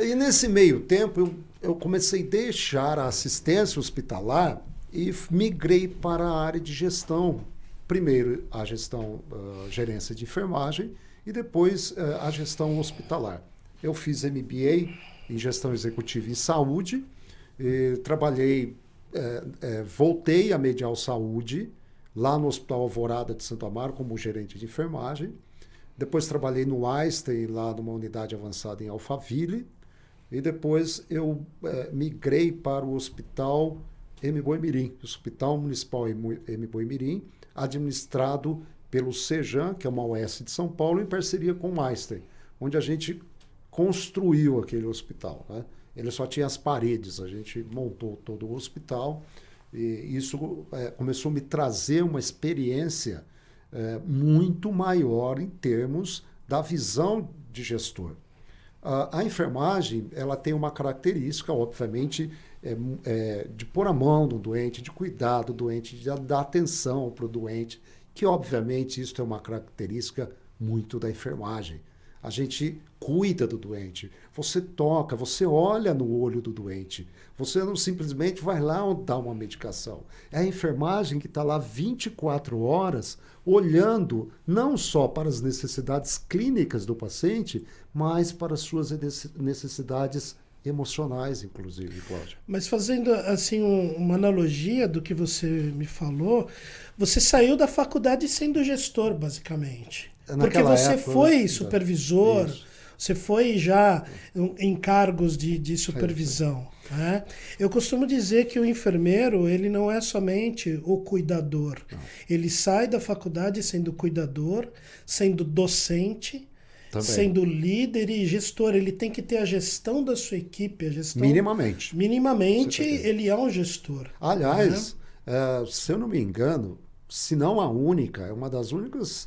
E nesse meio tempo, eu comecei a deixar a assistência hospitalar e migrei para a área de gestão. Primeiro a gestão, gerência de enfermagem e depois a gestão hospitalar. Eu fiz MBA em gestão executiva em saúde, trabalhei, voltei a Medial Saúde, lá no Hospital Alvorada de Santo Amaro, como gerente de enfermagem. Depois trabalhei no Einstein, lá numa unidade avançada em Alphaville. E depois eu migrei para o Hospital M. Boimirim, Hospital Municipal M. Boimirim, administrado pelo CEJAM, que é uma OS de São Paulo, em parceria com o Einstein, onde a gente construiu aquele hospital, né? Ele só tinha as paredes, a gente montou todo o hospital e isso começou a me trazer uma experiência muito maior em termos da visão de gestor. A enfermagem, ela tem uma característica, obviamente, de pôr a mão no doente, de cuidar do doente, de dar atenção para o doente, que, obviamente, isso é uma característica muito da enfermagem. A gente cuida do doente, você toca, você olha no olho do doente, você não simplesmente vai lá dar uma medicação. É a enfermagem que está lá 24 horas olhando não só para as necessidades clínicas do paciente, mas para as suas necessidades emocionais, inclusive, Cláudio. Mas fazendo assim uma analogia do que você me falou, você saiu da faculdade sendo gestor, basicamente. Porque você época, foi supervisor, isso. você foi já em cargos de supervisão. Né? Eu costumo dizer que o enfermeiro, ele não é somente o cuidador. Não. Ele sai da faculdade sendo cuidador, sendo docente, também, sendo líder e gestor. Ele tem que ter a gestão da sua equipe. A gestão, minimamente. Minimamente, ele é um gestor. Aliás, se eu não me engano, se não a única, é uma das únicas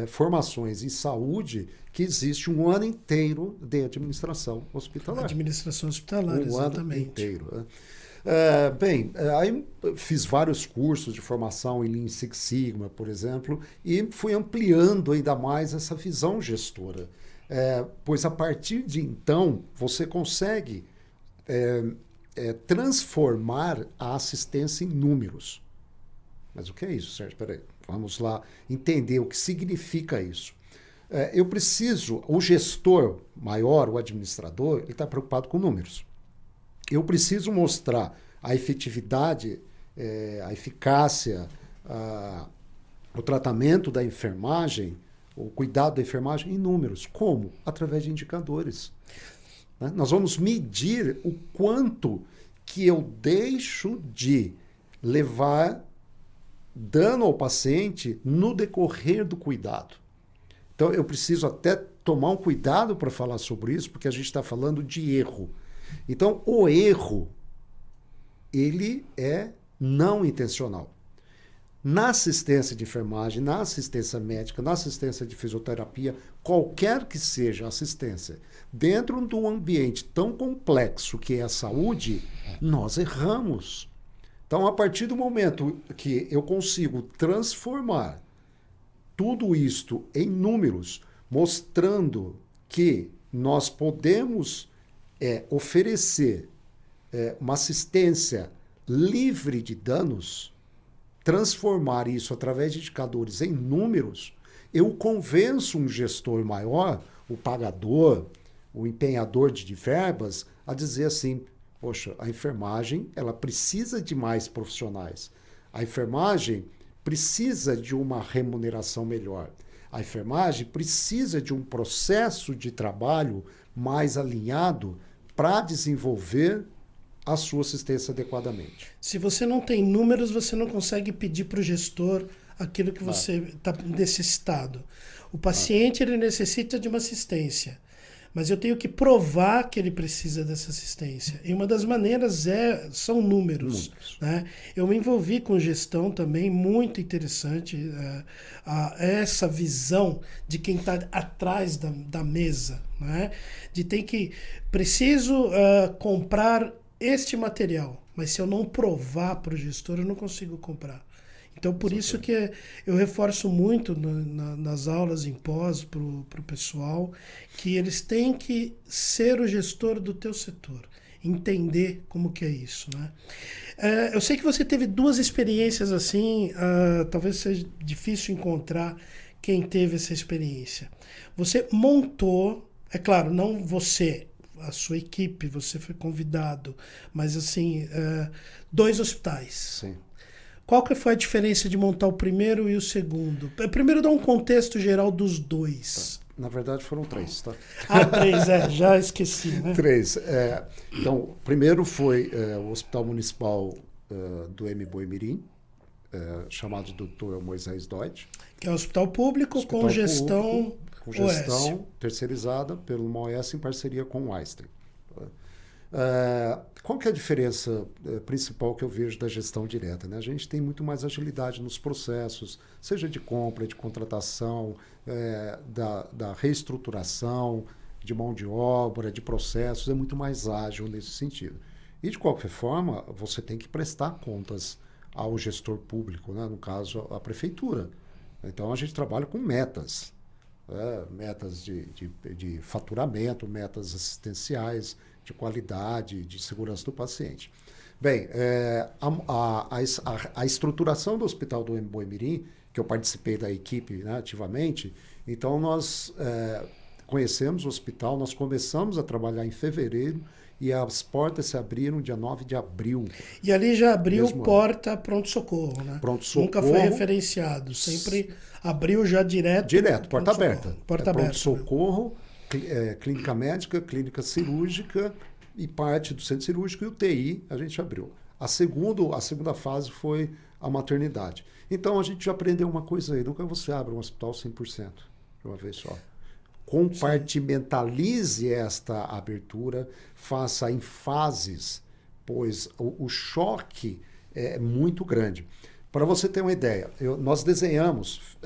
formações em saúde que existe um ano inteiro de administração hospitalar. Administração hospitalar, exatamente. Ano inteiro. Aí fiz vários cursos de formação em Lean Six Sigma, por exemplo, e fui ampliando ainda mais essa visão gestora. Pois a partir de então, você consegue transformar a assistência em números. Mas o que é isso, Sérgio? Peraí, vamos lá entender o que significa isso. Eu preciso, o gestor maior, o administrador, ele está preocupado com números. Eu preciso mostrar a efetividade, a eficácia, o tratamento da enfermagem, o cuidado da enfermagem em números. Como? Através de indicadores. Né? Nós vamos medir o quanto que eu deixo de levar dano ao paciente no decorrer do cuidado. Então, eu preciso até tomar um cuidado para falar sobre isso, porque a gente está falando de erro. Então, o erro, ele é não intencional. Na assistência de enfermagem, na assistência médica, na assistência de fisioterapia, qualquer que seja a assistência, dentro de um ambiente tão complexo que é a saúde, nós erramos. Então, a partir do momento que eu consigo transformar tudo isto em números, mostrando que nós podemos oferecer uma assistência livre de danos, transformar isso através de indicadores em números, eu convenço um gestor maior, o pagador, o empenhador de verbas, a dizer assim: poxa, a enfermagem ela precisa de mais profissionais. A enfermagem precisa de uma remuneração melhor. A enfermagem precisa de um processo de trabalho mais alinhado para desenvolver a sua assistência adequadamente. Se você não tem números, você não consegue pedir para o gestor aquilo que você está necessitado. O paciente ele necessita de uma assistência, mas eu tenho que provar que ele precisa dessa assistência. E uma das maneiras são números. Né? Eu me envolvi com gestão também, muito interessante, essa visão de quem está atrás da mesa. Né? De preciso comprar este material, mas se eu não provar para o gestor, eu não consigo comprar. Então, por isso que eu reforço muito nas aulas em pós para o pessoal, que eles têm que ser o gestor do teu setor, entender como que é isso, né? Eu sei que você teve 2 experiências assim, talvez seja difícil encontrar quem teve essa experiência. Você montou, é claro, não você, a sua equipe, você foi convidado, mas assim, 2 hospitais. Sim. Qual que foi a diferença de montar o primeiro e o segundo? Primeiro dá um contexto geral dos 2. Na verdade foram 3, tá? 3, já esqueci, né? 3. Então, primeiro foi o Hospital Municipal do M. Boimirim, chamado Dr. Moisés Deutsch. Que é um hospital público Hospital com gestão público, com gestão Oécio. terceirizada pelo MOES em parceria com o Einstein. Qual que é a diferença principal que eu vejo da gestão direta? Né? A gente tem muito mais agilidade nos processos, seja de compra, de contratação, da reestruturação, de mão de obra, de processos, é muito mais ágil nesse sentido. E, de qualquer forma, você tem que prestar contas ao gestor público, né? No caso, a prefeitura. Então, a gente trabalha com metas. Metas de faturamento, metas assistenciais, de qualidade, de segurança do paciente. Bem, a estruturação do Hospital do Boimirim, que eu participei da equipe, né, ativamente, então nós conhecemos o hospital, nós começamos a trabalhar em fevereiro e as portas se abriram dia 9 de abril. E ali já abriu porta pronto-socorro, né? Pronto-socorro. Nunca foi referenciado, sempre abriu já direto. Direto, porta aberta. Porta aberta. Pronto-socorro, clínica médica, clínica cirúrgica e parte do centro cirúrgico e UTI a gente abriu. A segunda fase foi a maternidade. Então a gente já aprendeu uma coisa aí, nunca você abre um hospital 100% de uma vez só. Compartimentalize esta abertura, faça em fases, pois o choque é muito grande. Para você ter uma ideia, nós desenhamos,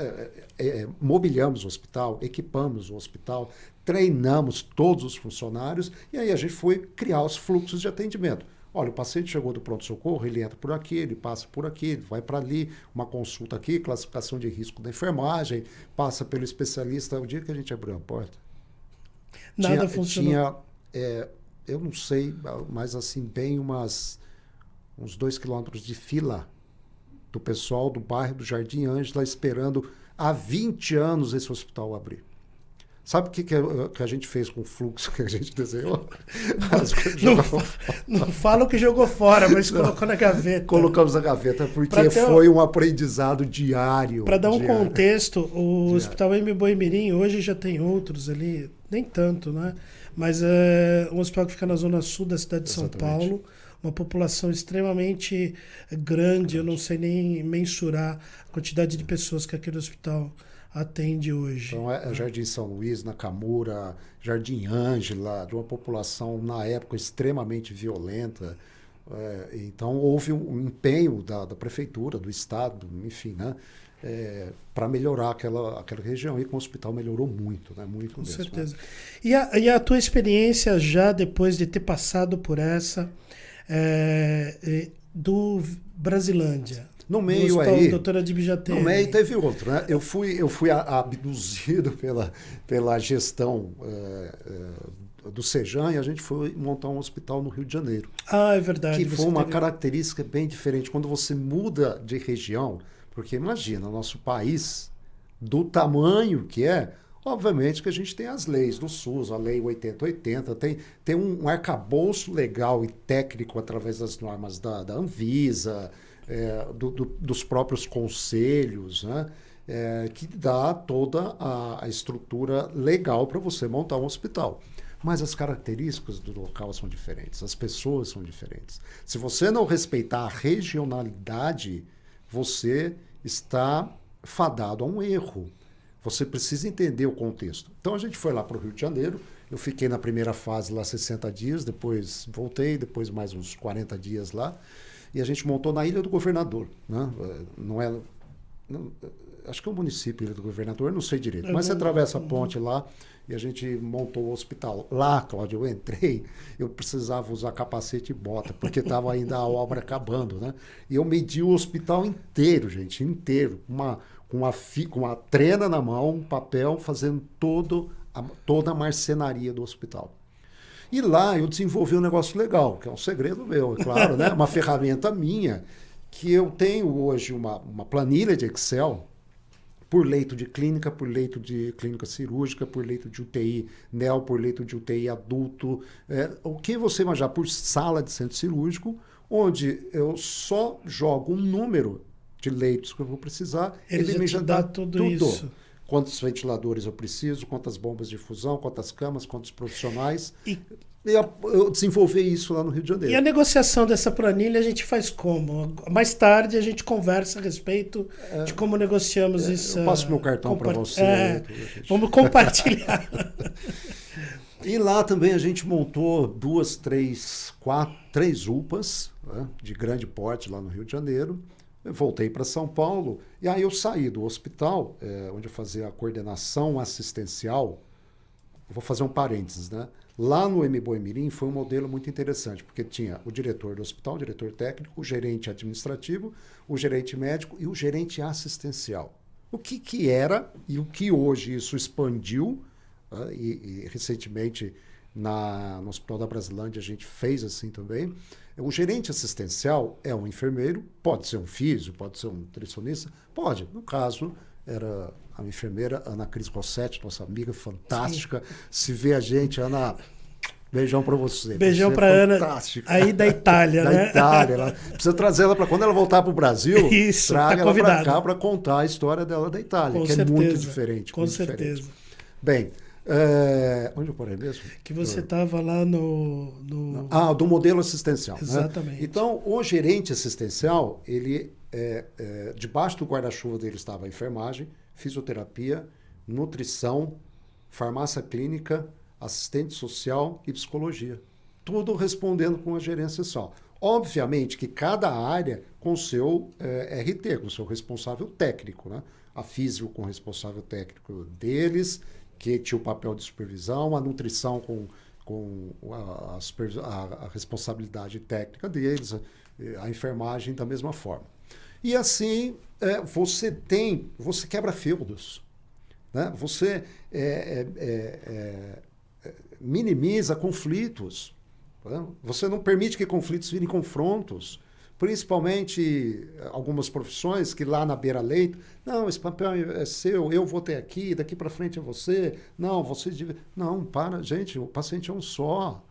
mobiliamos o hospital, equipamos o hospital, treinamos todos os funcionários e aí a gente foi criar os fluxos de atendimento. Olha, o paciente chegou do pronto-socorro, ele entra por aqui, ele passa por aqui, ele vai para ali, uma consulta aqui, classificação de risco da enfermagem, passa pelo especialista. O dia que a gente abriu a porta, nada funcionou. Eu não sei, mas assim, bem uns 2 quilômetros de fila do pessoal do bairro do Jardim Ângela esperando há 20 anos esse hospital abrir. Sabe o que a gente fez com o fluxo que a gente desenhou? Não fala o que jogou fora, mas colocou na gaveta. Colocamos na gaveta, porque foi um aprendizado diário. Para dar um contexto, o Hospital M. Boimirim hoje já tem outros ali, nem tanto, né? Mas é um hospital que fica na zona sul da cidade de São Paulo, uma população extremamente grande, eu não sei nem mensurar a quantidade de pessoas que aquele hospital atende hoje. Então Jardim São Luís, Nakamura, Jardim Ângela, de uma população na época extremamente violenta. Então houve um empenho da prefeitura, do estado, enfim, né, para melhorar aquela região. E com o hospital melhorou muito, né, muito com mesmo. Com certeza. Né? E a tua experiência já depois de ter passado por essa do Brasilândia? No meio aí, doutora Dibjatene. No meio teve outro, né? Eu fui abduzido pela gestão do Sejan e a gente foi montar um hospital no Rio de Janeiro. Ah, é verdade. Que foi uma característica bem diferente. Quando você muda de região, porque imagina, nosso país, do tamanho que obviamente que a gente tem as leis do SUS, a lei 8080, tem um arcabouço legal e técnico através das normas da Anvisa, dos próprios conselhos, né? Que dá toda a estrutura legal para você montar um hospital. Mas as características do local são diferentes, as pessoas são diferentes. Se você não respeitar a regionalidade, você está fadado a um erro. Você precisa entender o contexto. Então a gente foi lá para o Rio de Janeiro, eu fiquei na primeira fase lá 60 dias, depois voltei, depois mais uns 40 dias lá, e a gente montou na Ilha do Governador, né? Acho que é o município Ilha do Governador, não sei direito, mas você atravessa a ponte lá e a gente montou o hospital. Lá, Cláudio, eu entrei, eu precisava usar capacete e bota, porque estava ainda a obra acabando, né? E eu medi o hospital inteiro, gente, inteiro, com uma trena na mão, um papel, fazendo toda a marcenaria do hospital. E lá eu desenvolvi um negócio legal, que é um segredo meu, é claro, né? Uma ferramenta minha, que eu tenho hoje uma planilha de Excel por leito de clínica, por leito de clínica cirúrgica, por leito de UTI neo, por leito de UTI adulto, o que você imaginar, por sala de centro cirúrgico, onde eu só jogo um número de leitos que eu vou precisar, ele me já dá tudo isso. Quantos ventiladores eu preciso, quantas bombas de infusão, quantas camas, quantos profissionais. E eu desenvolvi isso lá no Rio de Janeiro. E a negociação dessa planilha a gente faz como? Mais tarde a gente conversa a respeito de como negociamos isso. Eu passo meu cartão para você. Vamos compartilhar. E lá também a gente montou três UPAs, né, de grande porte lá no Rio de Janeiro. Eu voltei para São Paulo e aí eu saí do hospital, onde eu fazia a coordenação assistencial. Eu vou fazer um parênteses, né? Lá no Mboimirim foi um modelo muito interessante, porque tinha o diretor do hospital, o diretor técnico, o gerente administrativo, o gerente médico e o gerente assistencial. O que era e o que hoje isso expandiu, e recentemente no Hospital da Brasilândia a gente fez assim também. O gerente assistencial é um enfermeiro, pode ser um físio, pode ser um nutricionista, pode. No caso, era a enfermeira Ana Cris Rossetti, nossa amiga fantástica. Sim. Se vê a gente, Ana, beijão para você. Beijão para Ana, aí da Itália, né? Da Itália. Precisa trazer ela para quando ela voltar para o Brasil, isso, traga ela para cá para contar a história dela da Itália, com que certeza, é muito diferente. Com certeza. Diferente. Bem, onde eu parei mesmo? Que você estava lá no... do modelo assistencial. Exatamente. Né? Então, o gerente assistencial, ele, debaixo do guarda-chuva dele estava a enfermagem, fisioterapia, nutrição, farmácia clínica, assistente social e psicologia. Tudo respondendo com a gerência só. Obviamente que cada área com seu RT, com seu responsável técnico. Né? A físico com o responsável técnico deles, que tinha o papel de supervisão, a nutrição com a responsabilidade técnica deles, a enfermagem da mesma forma. E assim, você quebra feudos, né? Você minimiza conflitos, né? Você não permite que conflitos virem confrontos, principalmente algumas profissões que lá na beira-leito, não, esse papel é seu, eu vou ter aqui, daqui para frente é você, não, não, gente, o paciente é um só,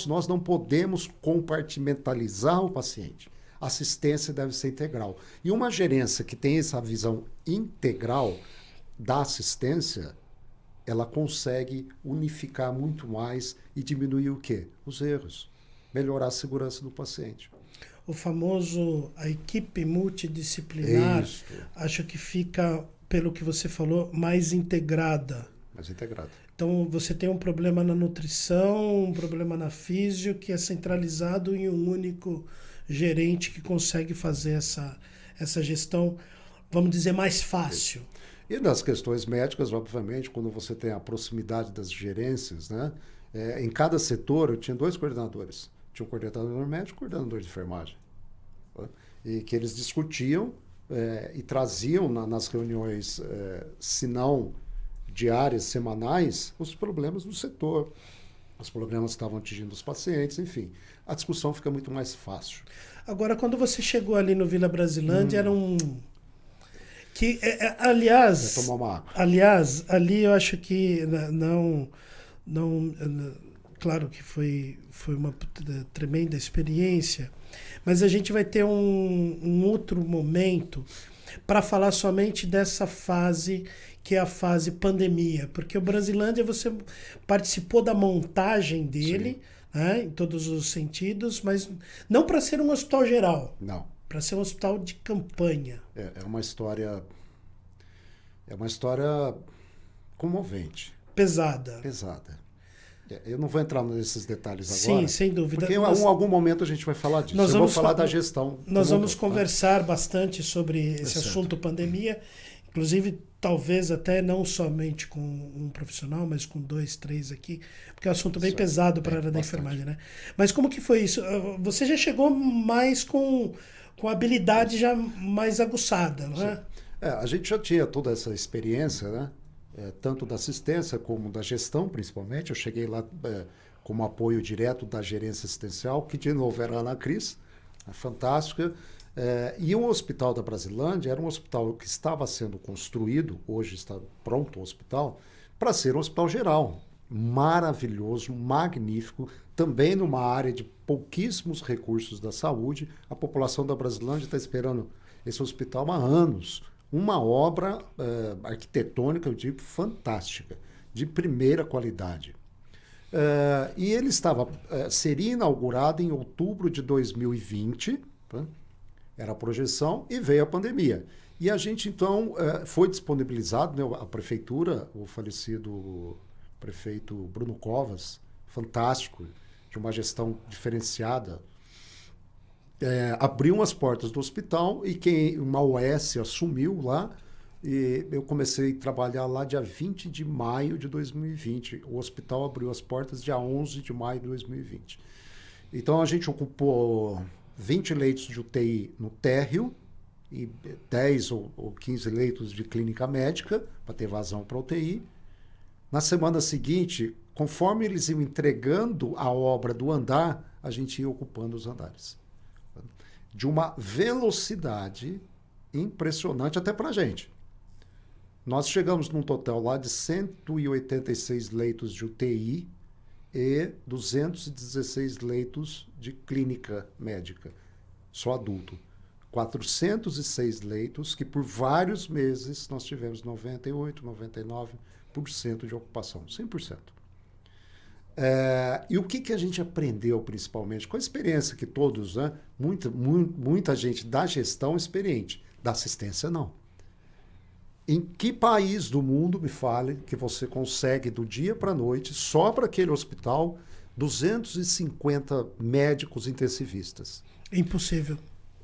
nós não podemos compartimentalizar o paciente. A assistência deve ser integral. E uma gerência que tem essa visão integral da assistência, ela consegue unificar muito mais e diminuir o quê? Os erros. Melhorar a segurança do paciente. O famoso, a equipe multidisciplinar, acho que fica, pelo que você falou, mais integrada. Mais integrada. Então, você tem um problema na nutrição, um problema na físio, que é centralizado em um único gerente que consegue fazer essa gestão, vamos dizer, mais fácil. E nas questões médicas, obviamente, quando você tem a proximidade das gerências, né? Em cada setor eu tinha 2 coordenadores. Tinha um coordenador médico e um coordenador de enfermagem. Tá? E que eles discutiam e traziam nas reuniões, se não diárias, semanais, os problemas do setor. Os problemas que estavam atingindo os pacientes, enfim. A discussão fica muito mais fácil. Agora, quando você chegou ali no Vila Brasilândia, era um... aliás... Vai tomar uma água. Aliás, ali eu acho que não claro que foi uma tremenda experiência, mas a gente vai ter um outro momento para falar somente dessa fase, que é a fase pandemia, porque o Brasilândia você participou da montagem dele, né, em todos os sentidos, mas não para ser um hospital geral. Não. Para ser um hospital de campanha. É uma história comovente. Pesada. Eu não vou entrar nesses detalhes Sim, agora. sem dúvida. Porque em algum momento a gente vai falar disso. Eu vou falar da gestão. Nós vamos conversar bastante sobre esse assunto pandemia, Inclusive, talvez até não somente com um profissional, mas com 2, 3 aqui, porque é um assunto bem pesado para a área da enfermagem, né? Mas como que foi isso? Você já chegou mais com a habilidade já mais aguçada, não é? A gente já tinha toda essa experiência, né? Tanto da assistência como da gestão, principalmente. Eu cheguei lá como apoio direto da gerência assistencial, que de novo era a Ana Cris, fantástica. E o Hospital da Brasilândia era um hospital que estava sendo construído, hoje está pronto o hospital, para ser um hospital geral. Maravilhoso, magnífico, também numa área de pouquíssimos recursos da saúde. A população da Brasilândia está esperando esse hospital há anos. Uma obra arquitetônica, eu digo, fantástica, de primeira qualidade. E ele seria inaugurado em outubro de 2020, tá? Era a projeção, e veio a pandemia. E a gente, então, foi disponibilizado, né, a prefeitura, o falecido prefeito Bruno Covas, fantástico, de uma gestão diferenciada, abriu as portas do hospital e uma OS assumiu lá, e eu comecei a trabalhar lá dia 20 de maio de 2020. O hospital abriu as portas dia 11 de maio de 2020. Então, a gente ocupou 20 leitos de UTI no térreo e 10 ou 15 leitos de clínica médica para ter vazão para UTI. Na semana seguinte, conforme eles iam entregando a obra do andar, a gente ia ocupando os andares. De uma velocidade impressionante até para a gente. Nós chegamos num total lá de 186 leitos de UTI e 216 leitos de clínica médica, só adulto. 406 leitos que por vários meses nós tivemos 98%, 99% de ocupação, 100%. E o que a gente aprendeu principalmente? Com a experiência que todos, né? Muita gente da gestão experiente, da assistência não. Em que país do mundo, me fale, que você consegue do dia para a noite, só para aquele hospital, 250 médicos intensivistas? Impossível.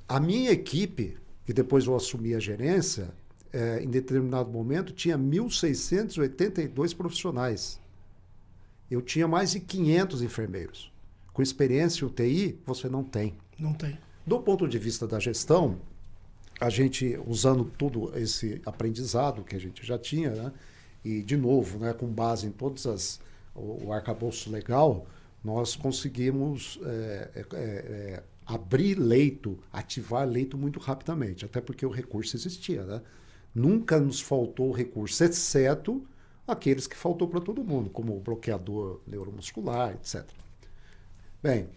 A minha equipe, que depois eu assumi a gerência, em determinado momento tinha 1.682 profissionais. Eu tinha mais de 500 enfermeiros. Com experiência em UTI, você não tem. Não tem. Do ponto de vista da gestão, a gente, usando todo esse aprendizado que a gente já tinha, né, e, de novo, né, com base em todas o arcabouço legal, nós conseguimos abrir leito, ativar leito muito rapidamente, até porque o recurso existia. Né? Nunca nos faltou recurso, exceto aqueles que faltou para todo mundo, como o bloqueador neuromuscular, etc. Bem,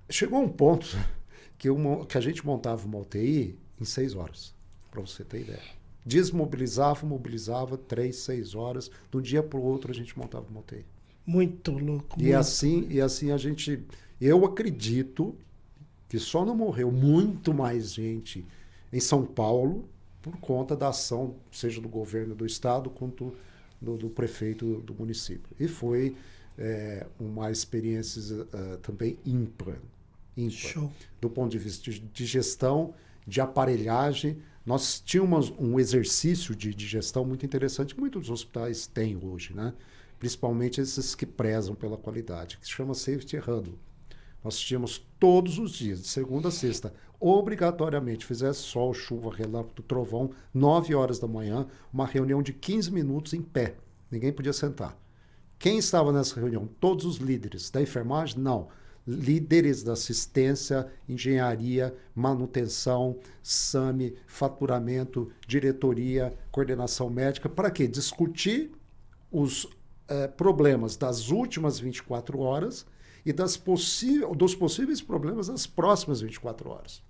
chegou um ponto que a gente montava uma UTI em 6 horas, para você ter ideia. Desmobilizava, mobilizava 3, 6 horas. De um dia para o outro a gente montava uma UTI. Muito louco. E assim a gente... Eu acredito que só não morreu muito mais gente em São Paulo por conta da ação, seja do governo do estado, quanto do prefeito do município. E foi uma experiência também ímpar. Show. Do ponto de vista de gestão, de aparelhagem. Nós tínhamos um exercício de gestão muito interessante que muitos hospitais têm hoje, né? Principalmente esses que prezam pela qualidade, que se chama Safety Huddle. Nós tínhamos todos os dias, de segunda a sexta, obrigatoriamente, fizesse sol, chuva, relâmpago, trovão, 9 horas da manhã, uma reunião de 15 minutos em pé. Ninguém podia sentar. Quem estava nessa reunião? Todos os líderes da enfermagem? Não. Líderes da assistência, engenharia, manutenção, SAMI, faturamento, diretoria, coordenação médica. Para quê? Discutir os problemas das últimas 24 horas e dos possíveis problemas das próximas 24 horas.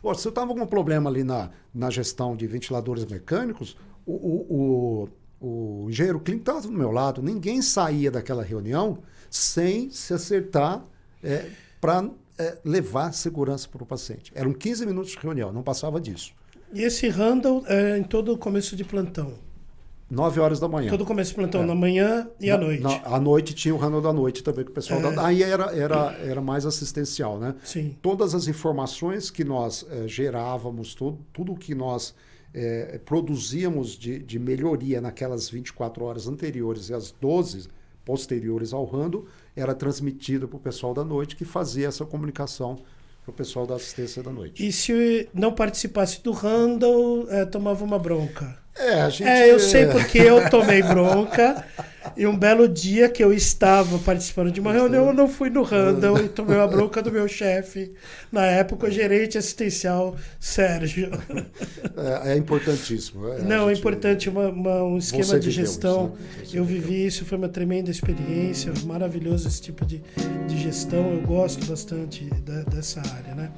Bom, se eu estava com um problema ali na gestão de ventiladores mecânicos, o engenheiro clínico estava do meu lado. Ninguém saía daquela reunião sem se acertar para levar segurança para o paciente. Eram 15 minutos de reunião, não passava disso. E esse handle é em todo o começo de plantão? 9 horas da manhã. Todo começo de plantão, na manhã e à noite. À noite tinha o handle da noite também, que o pessoal... Aí era mais assistencial, né? Sim. Todas as informações que nós gerávamos, tudo que nós produzíamos de melhoria naquelas 24 horas anteriores e as 12 posteriores ao Randall, era transmitido para o pessoal da noite, que fazia essa comunicação para o pessoal da assistência da noite. E se não participasse do Randall, tomava uma bronca? Eu sei porque eu tomei bronca. E um belo dia que eu estava participando de uma reunião, eu não fui no Randall e tomei a bronca do meu chefe, na época o gerente assistencial, Sérgio. É importantíssimo. É importante um esquema de gestão. Isso, né? Eu vivi isso, foi uma tremenda experiência, maravilhoso esse tipo de gestão. Eu gosto bastante dessa área, né?